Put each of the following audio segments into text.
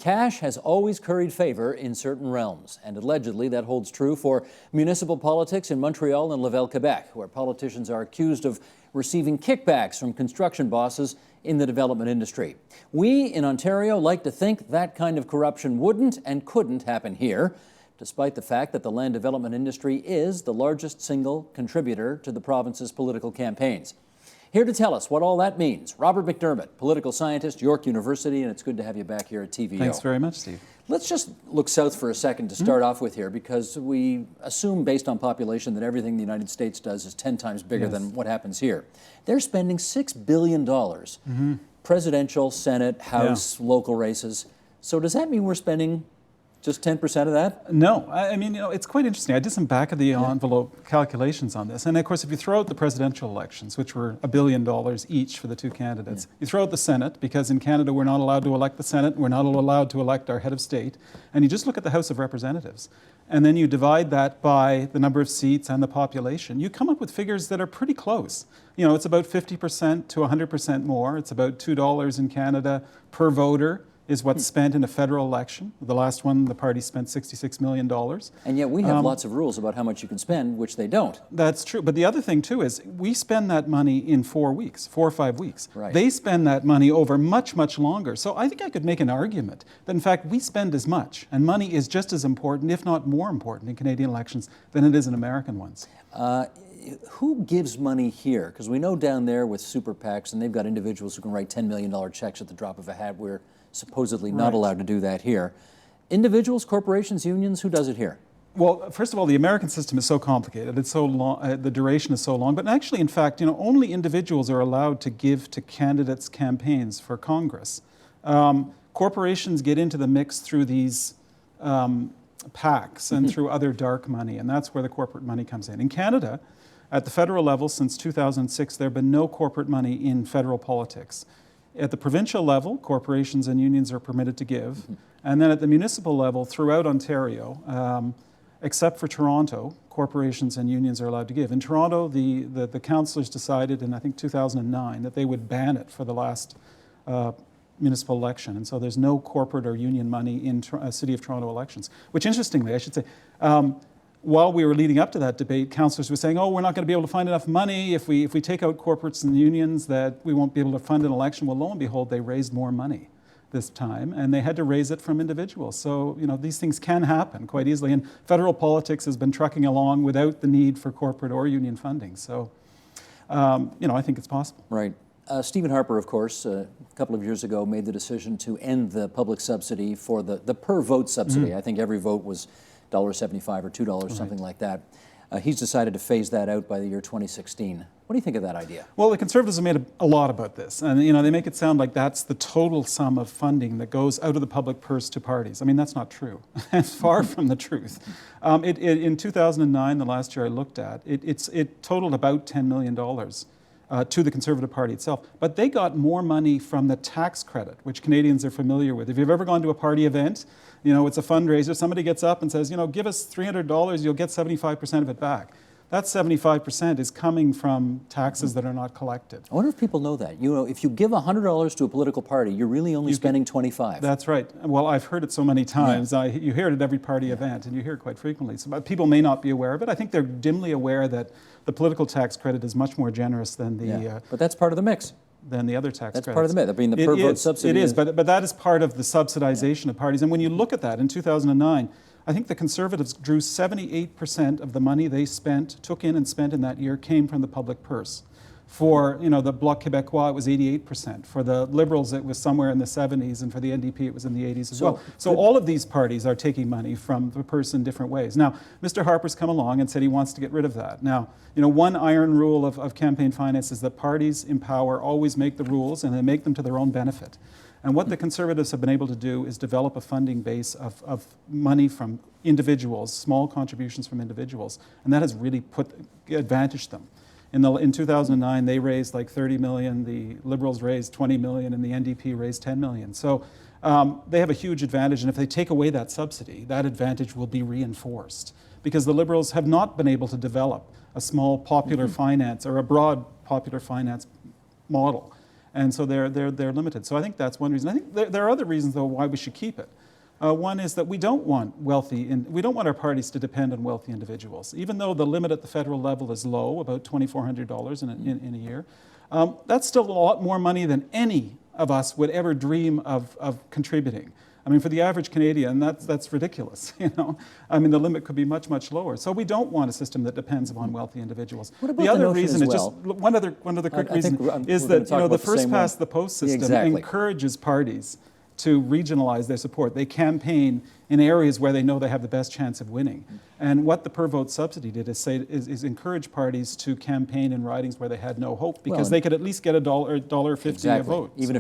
Cash has always curried favor in certain realms, and allegedly that holds true for municipal politics in Montreal and Laval, Quebec, where politicians are accused of receiving kickbacks from construction bosses in the development industry. We in Ontario like to think that kind of corruption wouldn't and couldn't happen here, despite the fact that the land development industry is the largest single contributor to the province's political campaigns. Here to tell us what all that means, Robert MacDermid, political scientist, York University, and it's good to have you back here at TVO. Thanks very much, Steve. Let's just look south for a second to start off with here, because we assume, based on population, that everything the United States does is 10 times bigger than what happens here. They're spending $6 billion, presidential, Senate, House, local races. So does that mean we're spending just 10% of that? No. I mean, it's quite interesting. I did some back-of-the-envelope calculations on this. And, of course, if you throw out the presidential elections, which were $1 billion each for the two candidates, you throw out the Senate, because in Canada we're not allowed to elect the Senate, we're not allowed to elect our head of state, and you just look at the House of Representatives, and then you divide that by the number of seats and the population, you come up with figures that are pretty close. It's about 50% to 100% more. It's about $2 in Canada per voter is what's spent in a federal election. The last one, the party spent $66 million. And yet we have lots of rules about how much you can spend, which they don't. That's true. But the other thing, too, is we spend that money in 4 weeks, 4 or 5 weeks. Right. They spend that money over much, much longer. So I think I could make an argument that, in fact, we spend as much, and money is just as important, if not more important, in Canadian elections than it is in American ones. Who gives money here? Because we know down there with super PACs, and they've got individuals who can write $10 million checks at the drop of a hat. We're supposedly not allowed to do that here. Individuals, corporations, unions, who does it here? Well, first of all, the American system is so complicated. It's so long, the duration is so long. But actually, in fact, only individuals are allowed to give to candidates' campaigns for Congress. Corporations get into the mix through these PACs and through other dark money, and that's where the corporate money comes in. In Canada, at the federal level, since 2006, there have been no corporate money in federal politics. At the provincial level, corporations and unions are permitted to give. And then at the municipal level, throughout Ontario, except for Toronto, corporations and unions are allowed to give. In Toronto, the councillors decided in, I think, 2009 that they would ban it for the last municipal election. And so there's no corporate or union money in City of Toronto elections. Which, interestingly, I should say, while we were leading up to that debate, councillors were saying, oh, we're not going to be able to find enough money. If we take out corporates and unions, that we won't be able to fund an election. Well, lo and behold, they raised more money this time, and they had to raise it from individuals. So, these things can happen quite easily. And federal politics has been trucking along without the need for corporate or union funding. So, I think it's possible. Right. Stephen Harper, of course, a couple of years ago made the decision to end the public subsidy for the per-vote subsidy. I think every vote was $1.75 or $2, something like that. He's decided to phase that out by the year 2016. What do you think of that idea? Well, the Conservatives have made a lot about this. And, they make it sound like that's the total sum of funding that goes out of the public purse to parties. I mean, that's not true. It's far from the truth. In 2009, the last year I looked at, it totaled about $10 million. To the Conservative Party itself. But they got more money from the tax credit, which Canadians are familiar with. If you've ever gone to a party event, it's a fundraiser, somebody gets up and says, give us $300, you'll get 75% of it back. That 75% is coming from taxes that are not collected. I wonder if people know that. If you give $100 to a political party, you're really only spending $25. That's right. Well, I've heard it so many times. You hear it at every party event, and you hear it quite frequently. So people may not be aware of it. I think they're dimly aware that the political tax credit is much more generous than the... but that's part of the mix. Than the other tax credits. That's part of the mix. I mean, the per-vote subsidy. It is, but that is part of the subsidization of parties. And when you look at that, in 2009, I think the Conservatives drew 78% of the money they took in and spent in that year came from the public purse. For, the Bloc Québécois, it was 88%. For the Liberals, it was somewhere in the 70s, and for the NDP, it was in the 80s as well. So all of these parties are taking money from the purse in different ways. Now, Mr. Harper's come along and said he wants to get rid of that. Now, one iron rule of campaign finance is that parties in power always make the rules, and they make them to their own benefit. And what the Conservatives have been able to do is develop a funding base of money from individuals, small contributions from individuals, and that has really advantaged them. In 2009, they raised like $30 million, the Liberals raised $20 million, and the NDP raised $10 million. So they have a huge advantage, and if they take away that subsidy, that advantage will be reinforced. Because the Liberals have not been able to develop a small popular finance or a broad popular finance model. And so they're limited. So I think that's one reason. I think there are other reasons, though, why we should keep it. One is that we don't want we don't want our parties to depend on wealthy individuals. Even though the limit at the federal level is low, about $2,400 in a year, that's still a lot more money than any of us would ever dream of contributing. I mean, for the average Canadian, that's ridiculous. You know, I mean, the limit could be much, much lower. So we don't want a system that depends upon wealthy individuals. What about the other notion reason as is well? just one other quick reason is we're that gonna talk the about the first same past one. the post system Exactly. encourages parties to regionalize their support. They campaign in areas where they know they have the best chance of winning. And what the per vote subsidy did is encourage parties to campaign in ridings where they had no hope, because they could at least get $1.50 a vote. Even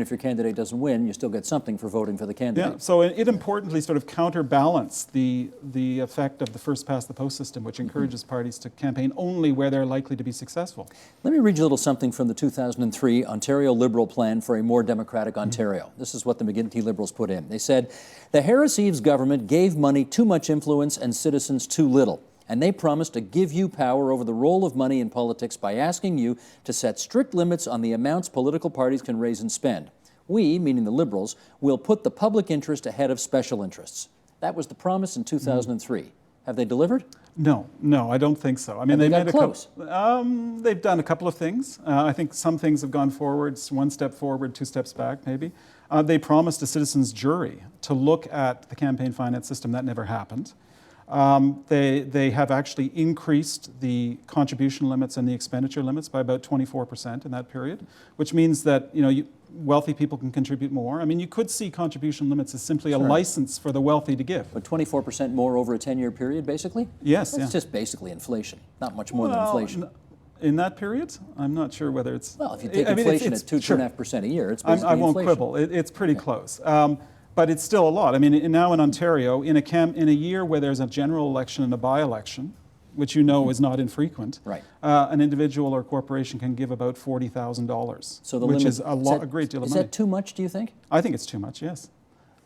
if your candidate doesn't win, you still get something for voting for the candidate. Yeah, so it importantly sort of counterbalanced the effect of the first past the post system, which encourages parties to campaign only where they're likely to be successful. Let me read you a little something from the 2003 Ontario Liberal Plan for a More Democratic Ontario. This is what the McGuinty Liberals put in. They said, the Harris-Eves government gave money too much influence and citizens too little. And they promised to give you power over the role of money in politics by asking you to set strict limits on the amounts political parties can raise and spend. We, meaning the Liberals, will put the public interest ahead of special interests. That was the promise in 2003. Have they delivered? No, I don't think so. I mean, they got close. They've done a couple of things. I think some things have gone forwards, one step forward, two steps back, maybe. They promised a citizens' jury to look at the campaign finance system. That never happened. They have actually increased the contribution limits and the expenditure limits by about 24% in that period, which means that wealthy people can contribute more. I mean, you could see contribution limits as simply a license for the wealthy to give. But 24% more over a 10-year period, basically? Yes. It's just basically inflation, not much more than inflation. In that period, I'm not sure whether it's... Well, if you take inflation at 2.5% a year, it's basically I won't inflation. quibble. It's pretty close. But it's still a lot. I mean, now in Ontario, in a year where there's a general election and a by-election, which is not infrequent, right. An individual or corporation can give about $40,000, which is a great deal of money. Is that too much, do you think? I think it's too much, yes.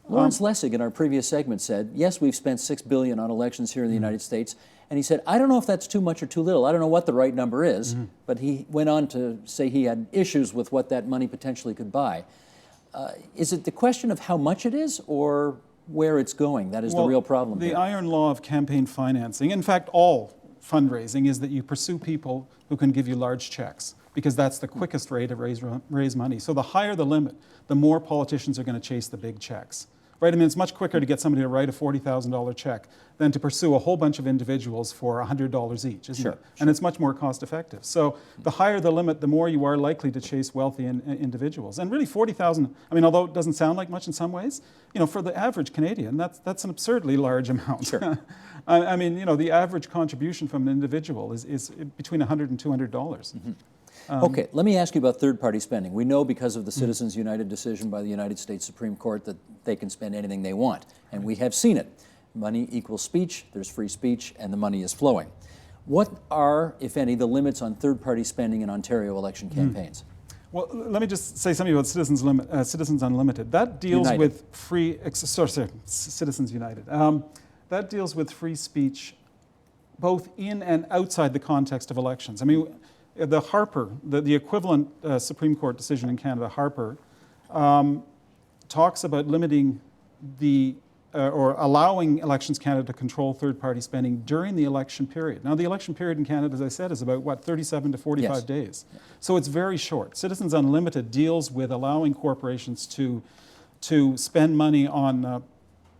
Lawrence Lessig in our previous segment said, yes, we've spent $6 billion on elections here in the United States, and he said, I don't know if that's too much or too little. I don't know what the right number is, but he went on to say he had issues with what that money potentially could buy. Is it the question of how much it is or where it's going? That is the real problem The here. iron law of campaign financing, in fact, all fundraising, is that you pursue people who can give you large checks, because that's the quickest way to raise money. So the higher the limit, the more politicians are going to chase the big checks. Right? I mean, it's much quicker to get somebody to write a $40,000 check than to pursue a whole bunch of individuals for $100 each, isn't it? And it's much more cost effective. So the higher the limit, the more you are likely to chase wealthy individuals. And really $40,000, I mean, although it doesn't sound like much in some ways, for the average Canadian, that's an absurdly large amount. Sure. I mean, the average contribution from an individual is between $100 and $200. Okay, let me ask you about third-party spending. We know because of the Citizens United decision by the United States Supreme Court that they can spend anything they want, and we have seen it. Money equals speech, there's free speech, and the money is flowing. What are, if any, the limits on third-party spending in Ontario election campaigns? Well, let me just say something about Citizens Unlimited. That deals with Citizens United. That deals with free speech both in and outside the context of elections. I mean, the Harper, the equivalent Supreme Court decision in Canada, Harper, talks about limiting or allowing Elections Canada to control third-party spending during the election period. Now, the election period in Canada, as I said, is about, 37 to 45 days. So it's very short. Citizens Unlimited deals with allowing corporations to spend money on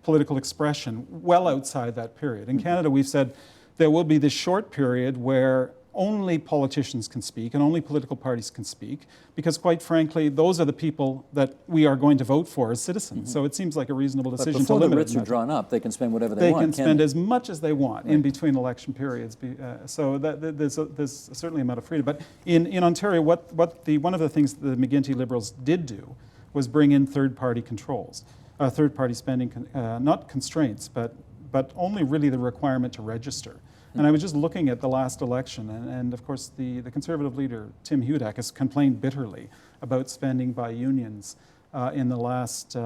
political expression well outside that period. In Canada, we've said there will be this short period where only politicians can speak and only political parties can speak, because quite frankly, those are the people that we are going to vote for as citizens. So it seems like a reasonable decision to limit it. But before the writs are drawn up, they can spend whatever they want. They can spend as much as they want in between election periods. So there's certainly a amount of freedom. But in Ontario, one of the things the McGuinty Liberals did do was bring in third-party controls, third-party spending, not constraints, but only really the requirement to register. And I was just looking at the last election, and of course the Conservative leader, Tim Hudak, has complained bitterly about spending by unions in the last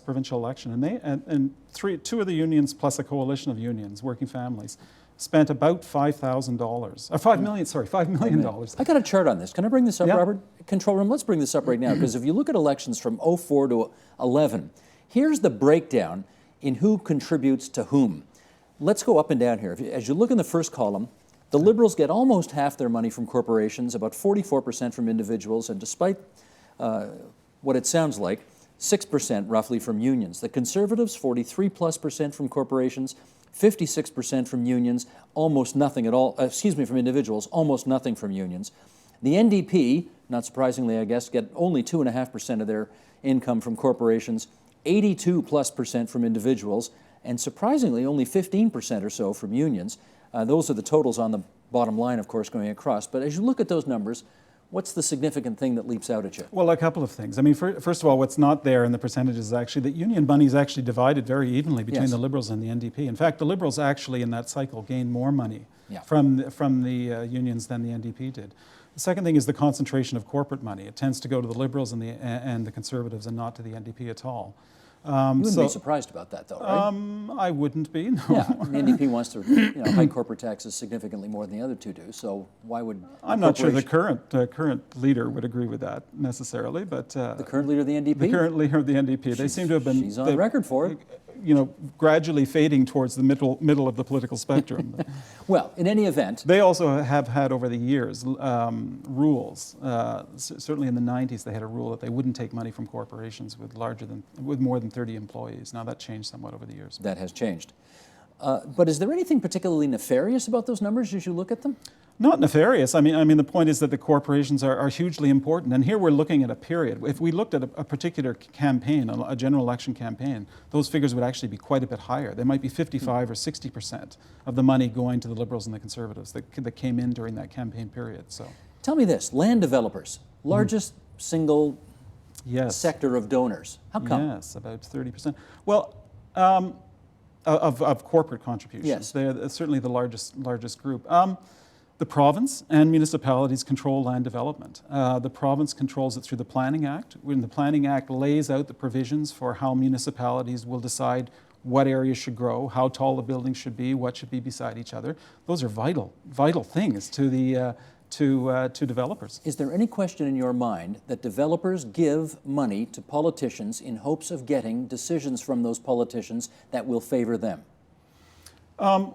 provincial election. And two of the unions plus a coalition of unions, Working Families, spent about $5,000, or $5 million, sorry, $5 million. I got a chart on this. Can I bring this up, Yeah. Robert? Control room, let's bring this up right now, because if you look at elections from 04 to 11, here's the breakdown in who contributes to whom. Let's go up and down here. As you look in the first column, the Liberals get almost half their money from corporations, about 44% from individuals, and despite what it sounds like, 6% roughly from unions. The Conservatives, 43+% from corporations, 56% from unions, almost nothing at all, from individuals, almost nothing from unions. The NDP, not surprisingly, I guess, get only 2.5% of their income from corporations, 82+% from individuals, and surprisingly, only 15% or so from unions. Those are the totals on the bottom line, of course, going across. But as you look at those numbers, what's the significant thing that leaps out at you? Well, a couple of things. I mean, first of all, what's not there in the percentages is actually that union money is actually divided very evenly between the Liberals and the NDP. In fact, the Liberals actually in that cycle gained more money from the unions than the NDP did. The second thing is the concentration of corporate money. It tends to go to the Liberals and the Conservatives and not to the NDP at all. You wouldn't be surprised about that, though, right? I wouldn't be, no. Yeah, the NDP wants to hike corporate taxes significantly more than the other two do, so why would... I'm not sure the current leader would agree with that necessarily, but... the current leader of the NDP? The current leader of the NDP. They seem to have been... She's on record for it. Gradually fading towards the middle of the political spectrum. Well, in any event... They also have had over the years rules. Certainly in the 90s they had a rule that they wouldn't take money from corporations with more than 30 employees. Now that changed somewhat over the years. That has changed. But is there anything particularly nefarious about those numbers as you look at them? Not nefarious. I mean, the point is that the corporations are hugely important. And here we're looking at a period. If we looked at a particular campaign, a general election campaign, those figures would actually be quite a bit higher. There might be 55 or 60% of the money going to the Liberals and the Conservatives that came in during that campaign period. So, tell me this, land developers, largest single sector of donors. How come? Yes, about 30%. Well, of corporate contributions. Yes. They're certainly the largest group. The province and municipalities control land development. The province controls it through the Planning Act. When the Planning Act lays out the provisions for how municipalities will decide what areas should grow, how tall the buildings should be, what should be beside each other, those are vital things to the to developers. Is there any question in your mind that developers give money to politicians in hopes of getting decisions from those politicians that will favor them?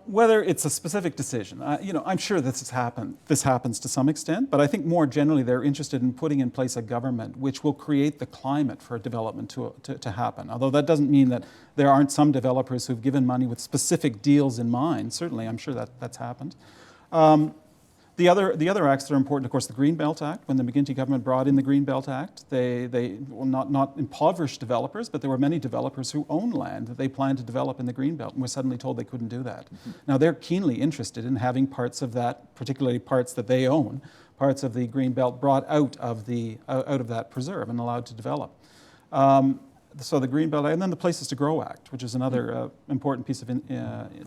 Whether it's a specific decision, I'm sure this happens to some extent, but I think more generally they're interested in putting in place a government which will create the climate for development to happen. Although that doesn't mean that there aren't some developers who've given money with specific deals in mind. Certainly, I'm sure that's happened. The other acts that are important, of course, the Greenbelt Act. When the McGuinty government brought in the Greenbelt Act, they well, not impoverished developers, but there were many developers who owned land that they planned to develop in the Greenbelt and were suddenly told they couldn't do that. Mm-hmm. Now they're keenly interested in having parts of that, particularly parts that they own, parts of the Greenbelt brought out of that preserve and allowed to develop. So the Greenbelt, and then the Places to Grow Act, which is another important piece of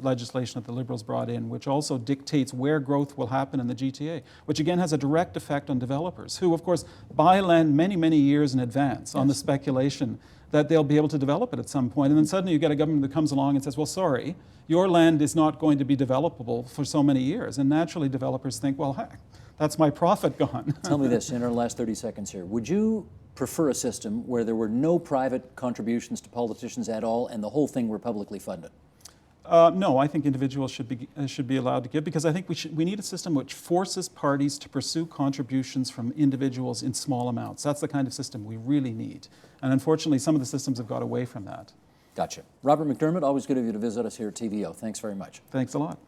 legislation that the Liberals brought in, which also dictates where growth will happen in the GTA, which again has a direct effect on developers, who of course buy land many, many years in advance on the speculation that they'll be able to develop it at some point. And then suddenly you get a government that comes along and says, well, sorry, your land is not going to be developable for so many years. And naturally developers think, well, heck, that's my profit gone. Tell me this, in our last 30 seconds here, would you prefer a system where there were no private contributions to politicians at all and the whole thing were publicly funded? No, I think individuals should be allowed to give, because I think we need a system which forces parties to pursue contributions from individuals in small amounts. That's the kind of system we really need. And unfortunately, some of the systems have got away from that. Gotcha. Robert MacDermid, always good of you to visit us here at TVO. Thanks very much. Thanks a lot.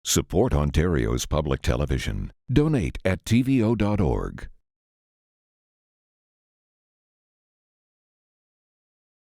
Support Ontario's public television. Donate at tvo.org.